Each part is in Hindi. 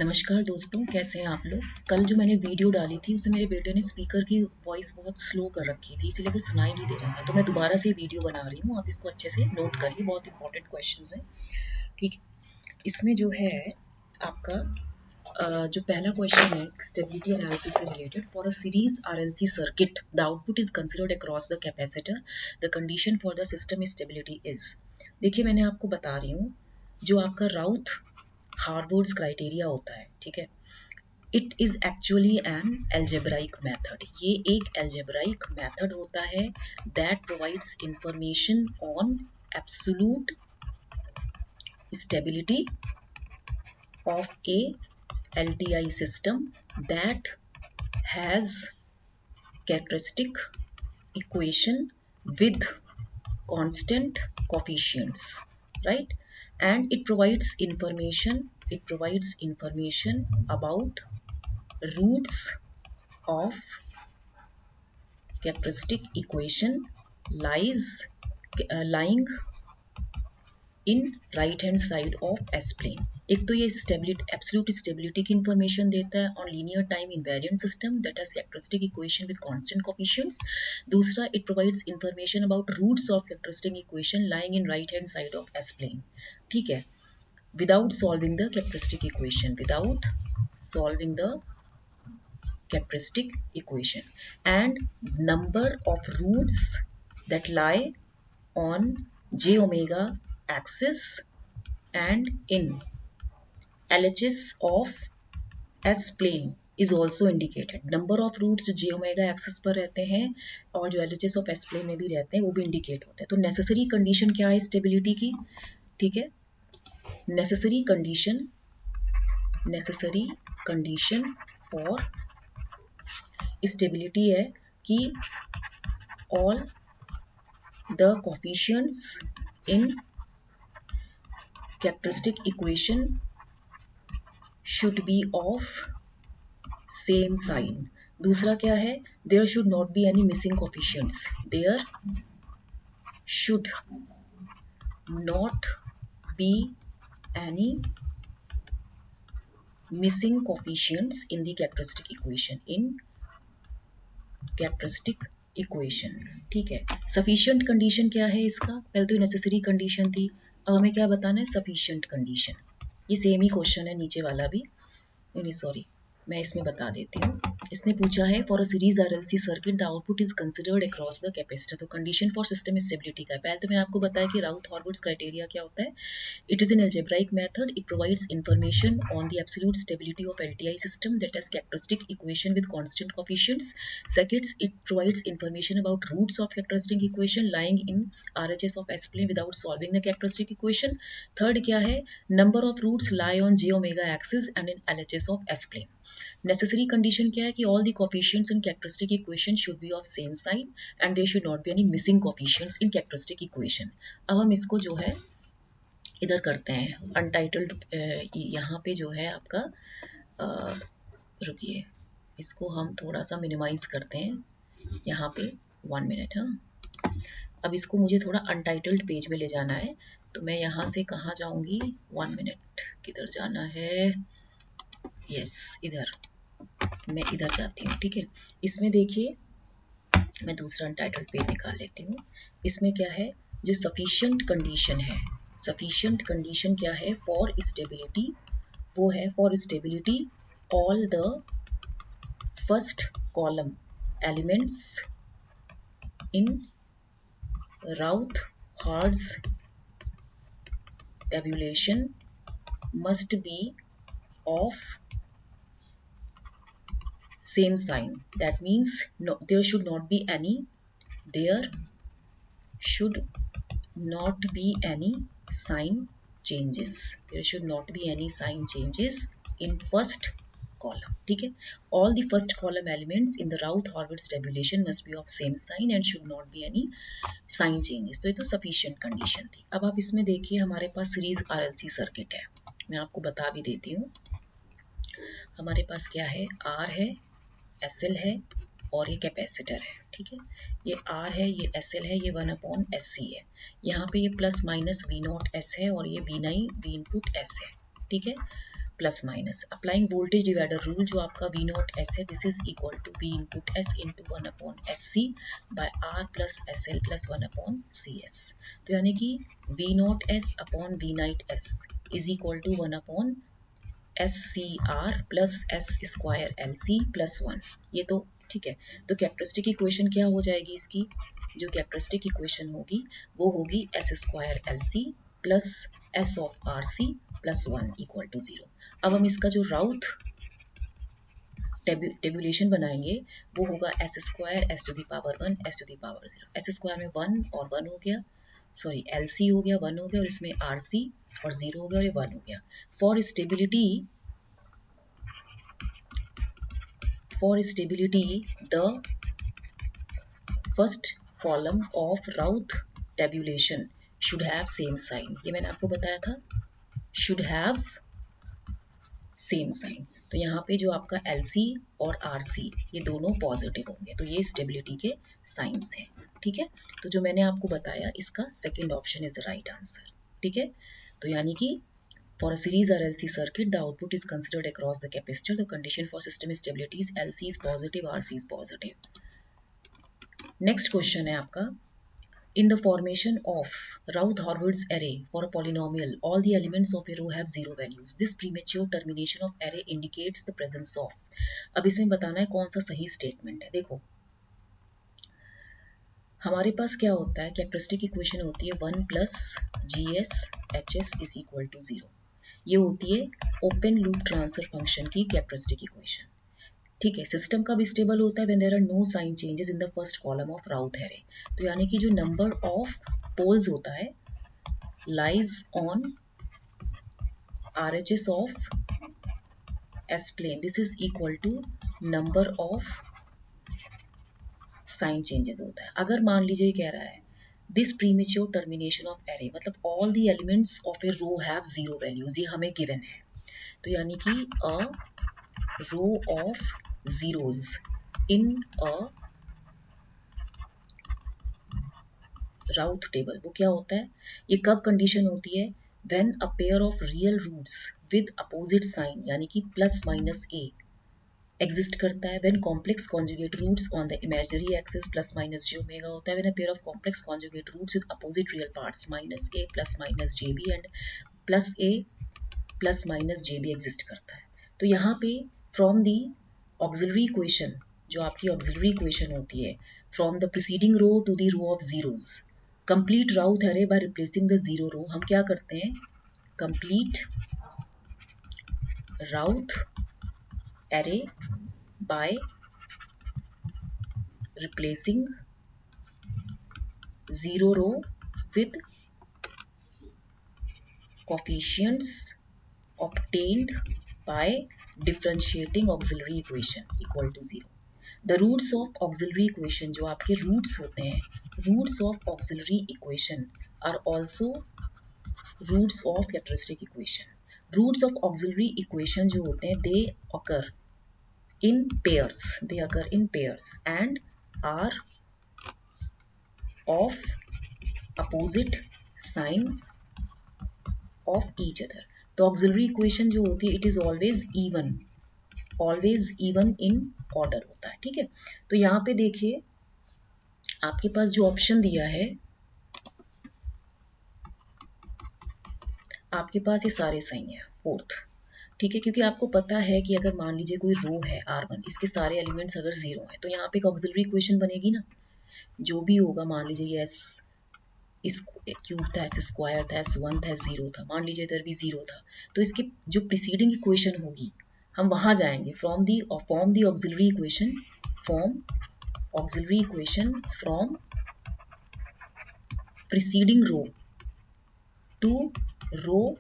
नमस्कार दोस्तों, कैसे हैं आप लोग। कल जो मैंने वीडियो डाली थी उसमें मेरे बेटे ने स्पीकर की वॉइस बहुत स्लो कर रखी थी, इसलिए वो सुनाई नहीं दे रहा था। तो मैं दोबारा से वीडियो बना रही हूँ, आप इसको अच्छे से नोट करिए, बहुत इंपॉर्टेंट क्वेश्चंस हैं। ठीक है, इसमें जो है आपका जो पहला क्वेश्चन है स्टेबिलिटी एनालिसिस से related. For a series RLC circuit the output is considered across the capacitor, the condition for the system stability is. देखिए, मैंने आपको बता रही हूँ जो आपका राउथ हार्वर्ड्स क्राइटेरिया होता है, ठीक है, it is actually an algebraic method. ये एक एल्जेब्राइक मेथड होता है that provides information on absolute stability of A LTI system that has characteristic equation with constant coefficients, right? And it provides information about roots of characteristic equation lying in right hand side of s plane. एक तो ये स्टेबिलिटी, एब्सोल्यूट स्टेबिलिटी की इंफॉर्मेशन देता है on linear time invariant system that has characteristic equation with constant coefficients. दूसरा, it provides information about roots of characteristic equation lying in right hand side of s plane. ठीक है, without solving the characteristic equation, without solving the characteristic equation, and number of roots that lie on j omega axis and in LHS of S plane is also indicated. number of roots जो j omega axis पर रहते हैं और जो LHS of S plane में भी रहते हैं वो भी इंडिकेट होते हैं। तो नेसेसरी कंडीशन क्या है स्टेबिलिटी की, ठीक है, नेसेसरी कंडीशन फॉर स्टेबिलिटी है कि all the coefficients in characteristic equation should be of same sign. दूसरा क्या है, there should not be any missing coefficients, there should not be any missing coefficients in the characteristic equation, ठीक है। सफिशिएंट कंडीशन क्या है इसका, पहले तो नेसेसरी कंडीशन थी, अब हमें क्या बताना है, सफिशिएंट कंडीशन। ये सेम ही क्वेश्चन है नीचे वाला भी, नहीं सॉरी, मैं इसमें बता देती हूँ। इसने पूछा है for a series RLC circuit the output is considered across the capacitor. तो कंडीशन फॉर सिस्टम स्टेबिलिटी का है। पहले तो मैंने आपको बताया कि राउथ हॉर्वर्ड्स क्राइटेरिया क्या होता है। It is an algebraic method, it provides information on the absolute stability of LTI system that has characteristic equation with constant coefficients. Second, it provides information about roots of characteristic equation lying in RHS of S plane without solving the characteristic equation. Third क्या है, number of roots lie on j omega axis and in LHS of S plane. Necessary condition क्या है कि all the coefficients in characteristic equation should be of same sign and there should not be any missing coefficients in characteristic equation. अब हम इसको जो है इधर करते हैं अनटाइटल्ड, यहाँ पे जो है आपका रुकिए, इसको हम थोड़ा सा मिनिमाइज करते हैं यहाँ पे 1 मिनट। हाँ, अब इसको मुझे थोड़ा अनटाइटल्ड पेज में ले जाना है, तो मैं यहाँ से कहाँ जाऊँगी, 1 मिनट, किधर जाना है, यस इधर, मैं इधर जाती हूँ, ठीक है। इसमें देखिए, मैं दूसरा अनटाइटल्ड पेज निकाल लेती हूँ। इसमें क्या है, जो सफिशिएंट कंडीशन है, सफिशिएंट कंडीशन क्या है फॉर स्टेबिलिटी, वो है for stability all the first column elements in राउथ-हार्वर्ड्स tabulation must be of same sign. That means no, there should not be any sign changes. There should not be any sign changes in first column, ठीक है। All the first column elements in the Routh-Hurwitz tabulation must be of same sign and should not be any sign changes. तो ये तो sufficient condition थी। अब आप इसमें देखिए, हमारे पास सीरीज RLC सर्किट है, मैं आपको बता भी देती हूँ। हमारे पास क्या है, R है, SL है और ये कैपेसिटर है, ठीक है। ये R है, ये SL है, ये 1/SC है। यहाँ पे ये प्लस माइनस V0 S है और ये V9 V इनपुट S है, ठीक है। Plus minus applying voltage divider rule जो आपका V नॉट एस है, this is equal to V input S into 1/SC by R plus SL plus 1/CS। तो यानी कि V naught S upon V night S is equal to 1/SCR plus S square LC plus 1। ये तो ठीक है। तो कैरेक्टरिस्टिक इक्वेशन क्या हो जाएगी इसकी? जो कैरेक्टरिस्टिक इक्वेशन होगी वो होगी S square LC plus S of RC plus 1 equal to 0। अब हम इसका जो राउथ टेबुलेशन बनाएंगे वो होगा S square S to the power 1 S to the power 0। S square में 1 और 1 हो गया, सॉरी LC हो गया 1 हो गया, और इसमें RC और 0 हो गया और ये 1 हो गया। For stability the first column of Routh tabulation should have same sign. ये मैंने आपको बताया था, शुड हैव सेम साइन। तो यहाँ पे जो आपका LC और RC ये दोनों पॉजिटिव होंगे, तो ये स्टेबिलिटी के साइंस हैं। ठीक है, तो जो मैंने आपको बताया इसका second option is the right answer. ठीक है, तो यानी कि for a series RLC circuit the output is considered across the capacitor, the condition for system stability is LC is positive, RC is positive. Next question है आपका, in the formation of Routh-Hurwitz array for a polynomial, all the elements of a row have zero values. This premature termination of array indicates the presence of। अब इसमें बताना है कौन सा सही स्टेटमेंट है। देखो हमारे पास क्या होता है, कैरेक्टरिस्टिक इक्वेशन होती है 1 plus GS HS is equal to 0। ये होती है ओपन लूप ट्रांसफर फंक्शन की कैरेक्टरिस्टिक इक्वेशन। ठीक है, सिस्टम का भी स्टेबल होता है when there are no sign changes in the first column of Routh array. तो यानी कि जो नंबर ऑफ पोल्स होता है lies on RHS of S plane, this is equal to number of sign changes होता है। अगर मान लीजिए कह रहा है this premature termination of array, मतलब all the elements of a row have zero values, ये हमें गिवन है। तो यानी कि a row of zeros in a Routh table, वो क्या होता है, ये कब कंडीशन होती है, when a pair of real roots with opposite sign यानी कि प्लस माइनस a एग्जिस्ट करता है, when complex conjugate roots on the imaginary axis plus minus j omega होता है, when a pair of complex conjugate roots with opposite real parts minus a plus minus jb and plus a plus minus jb exist करता है। तो यहाँ पे फ्रॉम दी ऑक्सिलरी इक्वेशन, जो आपकी ऑक्सिलरी इक्वेशन होती है, from the preceding row to the row of zeros, complete Routh array by replacing the zero row, हम क्या करते हैं, complete Routh array by replacing zero row with coefficients obtained by differentiating auxiliary equation equal to 0। The roots of auxiliary equation, जो आपके roots होते हैं, roots of auxiliary equation are also roots of characteristic equation। Roots of auxiliary equation जो होते हैं they occur in pairs and are of opposite sign of each other। तो ऑक्सिलरी इक्वेशन जो होती है it is always even in order होता है। ठीक है, तो यहाँ पे देखिए आपके पास जो ऑप्शन दिया है, आपके पास ये सारे सही है फोर्थ। ठीक है, क्योंकि आपको पता है कि अगर मान लीजिए कोई रो है R1, इसके सारे एलिमेंट्स अगर जीरो हैं तो यहाँ पे एक ऑक्सिलरी इक्वेशन बनेगी ना, जो भी होगा, मान लीजिए ये S इस क्यूब था, S स्क्वायर था, S1 था, S0 था, मान लीजिए इधर भी 0 था, तो इसकी जो प्रीसीडिंग इक्वेशन होगी हम वहां जाएंगे, form the auxiliary equation from preceding row to row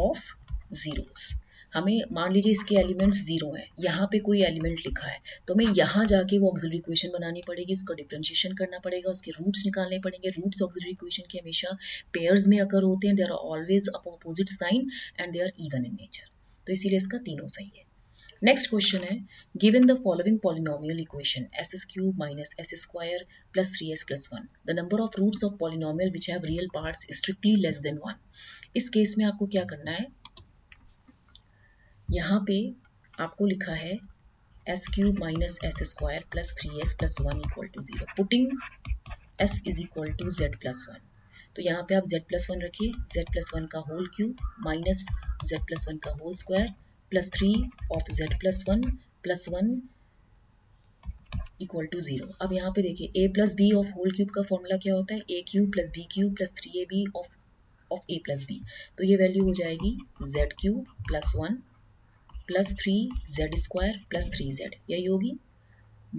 of zeros. हमें मान लीजिए इसके एलिमेंट्स जीरो हैं, यहाँ पे कोई एलिमेंट लिखा है, तो हमें यहाँ जाके वो ऑक्सिलरी इक्वेशन बनानी पड़ेगी, उसका डिफरेंशिएशन करना पड़ेगा, उसके रूट्स निकालने पड़ेंगे। रूट्स ऑक्सिलरी इक्वेशन के हमेशा पेयर्स में अकर होते हैं, they are always opposite sign and they are even in nature, तो इसीलिए इसका तीनों सही है। नेक्स्ट क्वेश्चन है, given the following polynomial equation s cube minus s square plus 3s plus 1, the number of roots of polynomial which have real parts strictly less than 1। इस केस में आपको क्या करना है, यहाँ पे आपको लिखा है S cube minus S square plus 3s plus 1 equal to 0, putting s is equal to z plus 1। तो यहाँ पे आप z प्लस 1 रखिए, z प्लस 1 का whole cube minus z plus 1 का whole square plus 3 of z plus 1 plus 1 equal to 0। अब यहाँ पे देखिए a plus b of whole cube का फॉर्मूला क्या होता है, a cube plus b cube plus 3ab of a plus b। तो ये वैल्यू हो जाएगी z cube plus 1 plus 3z square plus 3z, यही होगी,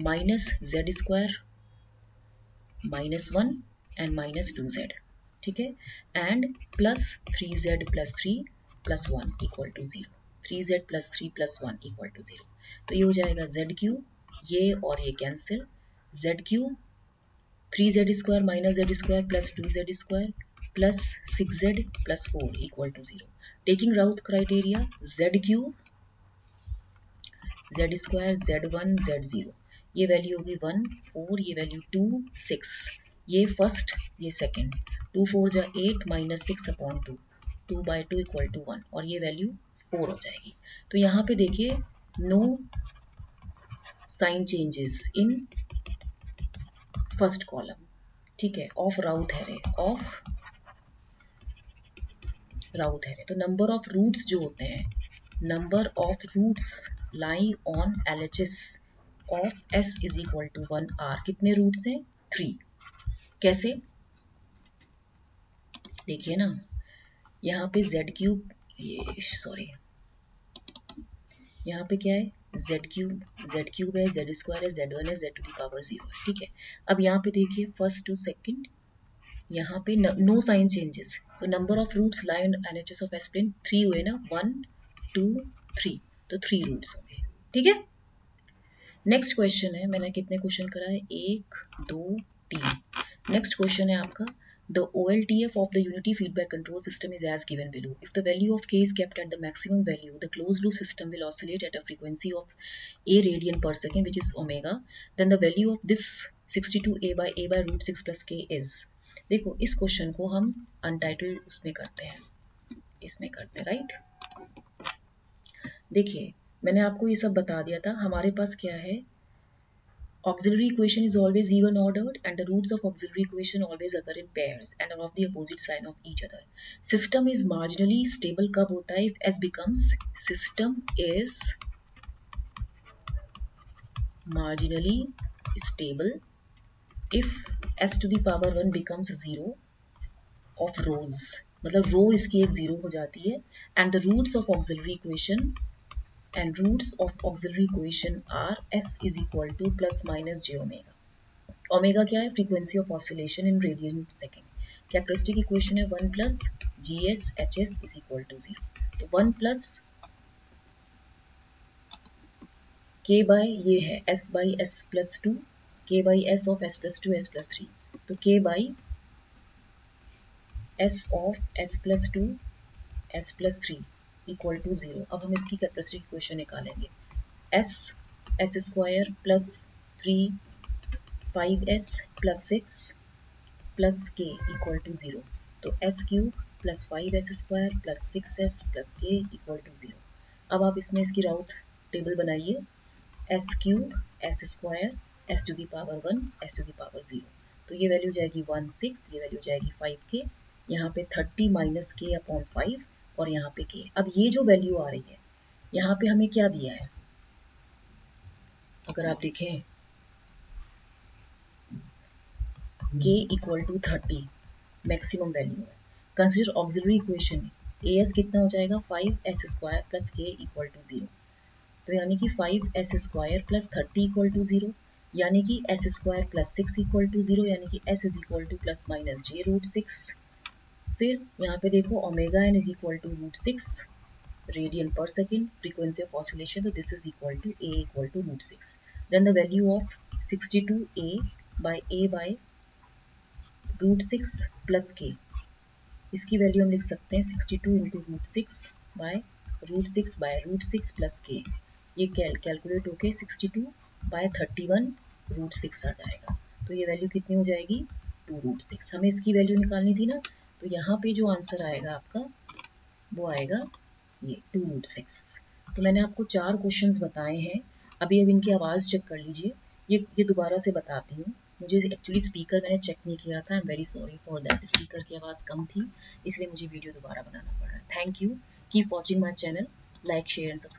minus z square minus 1 and minus 2z, ठीक है, and plus 3z plus 3 plus 1 equal to 0, 3z plus 3 plus 1 equal to 0। तो ये हो जाएगा z क्यूब, ये और ये cancel, z cube 3z square minus z square plus 2z square plus 6z plus 4 equal to 0। Taking Routh criteria, z cube z square z1 z0, ये वैल्यू होगी 1 4, ये वैल्यू 2 6, ये फर्स्ट ये सेकंड, 2 4 जा 8 minus 6 upon 2, 2 by 2 equal to 1, और ये वैल्यू 4 हो जाएगी। तो यहाँ पे देखिए no sign changes in first column, ठीक है, ऑफ राउथ हैरे, ऑफ राउथ हैरे। तो नंबर ऑफ रूट्स जो होते हैं, number of roots lying on LHS of S is equal to 1 are, कितने रूट्स हैं, 3। कैसे, देखिए ना, यहाँ पे z क्यूब, ये सॉरी, यहाँ पे क्या है, z क्यूब है, z स्क्वायर है, z1 है, z टू द पावर 0, ठीक है। अब यहाँ पे देखिए फर्स्ट टू सेकंड, यहाँ पे नो साइन चेंजेस, तो number of roots lie on LHS of S plane 3 हुए ना, 1 2 3, तो 3 रूट्स होंगे, ठीक है। नेक्स्ट क्वेश्चन है, मैंने कितने क्वेश्चन कराए, 1 2 3। नेक्स्ट क्वेश्चन है आपका, the OLTF of the unity feedback control system is as given below. If the value of k is kept at the maximum value, the closed loop system will oscillate at a frequency of a radian per second, which is omega. Then the value of this 62a by root 6 plus k is. देखो इस क्वेश्चन को हम अनटाइटल्ड उसमें करते हैं, इसमें करते हैं, राइट। देखिए मैंने आपको ये सब बता दिया था, हमारे पास क्या है, auxiliary equation is always even ordered and the roots of auxiliary equation always occur in pairs and are of the opposite sign of each other. System is marginally stable कब होता है, if S becomes, system is marginally stable if S to the power 1 becomes 0 of rows, मतलब रो इसकी एक 0 हो जाती है, and the roots of auxiliary equation and roots of auxiliary equation are S is equal to plus minus j omega. Omega क्या है, frequency of oscillation in radian second. Characteristic equation है 1 plus G S H S is equal to 0, तो 1 प्लस के बाय ये है S by S plus 2, K by S of S plus 2 S plus 3, तो K by S of S plus 2 S plus 3 equal to 0। अब हम इसकी कैरेक्टरिस्टिक इक्वेशन निकालेंगे, S S square plus 3 5s plus 6 plus K equal to 0, तो S cube plus 5s square plus 6s plus K equal to 0। अब आप इसमें इसकी राउथ टेबल बनाइए, S cube S square S to the power 1 S to the power 0, तो ये वैल्यू जाएगी 1 6, ये वैल्यू जाएगी 5k, यहाँ पे 30 माइनस के अपॉन 5 और यहाँ पे के। अब ये जो वैल्यू आ रही है, यहाँ पे हमें क्या दिया है, अगर आप देखें k equal to 30 maximum value है। कंसिडर ऑक्सिलरी इक्वेशन, as कितना हो जाएगा 5s square plus k equal to 0, तो यानी कि 5s square plus 30 equal to 0, यानी कि s square plus 6 equal to 0, यानी कि s is equal to plus minus j root 6। फिर यहाँ पे देखो omega n is equal to root 6 radian per second, frequency of oscillation, तो this is equal to a equal to root 6। Then the value of 62a by root 6 plus के, इसकी वैल्यू हम लिख सकते हैं 62 into root 6 by root 6 plus के, ये कैलकुलेट होके 62 बाय 31 रूट 6 आ जाएगा, तो ये वैल्यू कितनी हो जाएगी 2 रूट 6। हमें इसकी वैल्यू निकालनी थी ना, तो यहाँ पे जो आंसर आएगा आपका वो आएगा ये 2 रूट 6। तो मैंने आपको 4 क्वेश्चंस बताए हैं। अभी इनकी आवाज़ चेक कर लीजिए। ये दोबारा से बताती हूँ। मुझे एक्चुअली स्पीकर मैंने चेक नहीं किया था, I am very sorry for that. Speaker की आवाज़ कम थी, इसलिए मुझे वीडियो दोबारा बनाना पड़ रहा है। Thank you, keep watching my channel, like share and subscribe.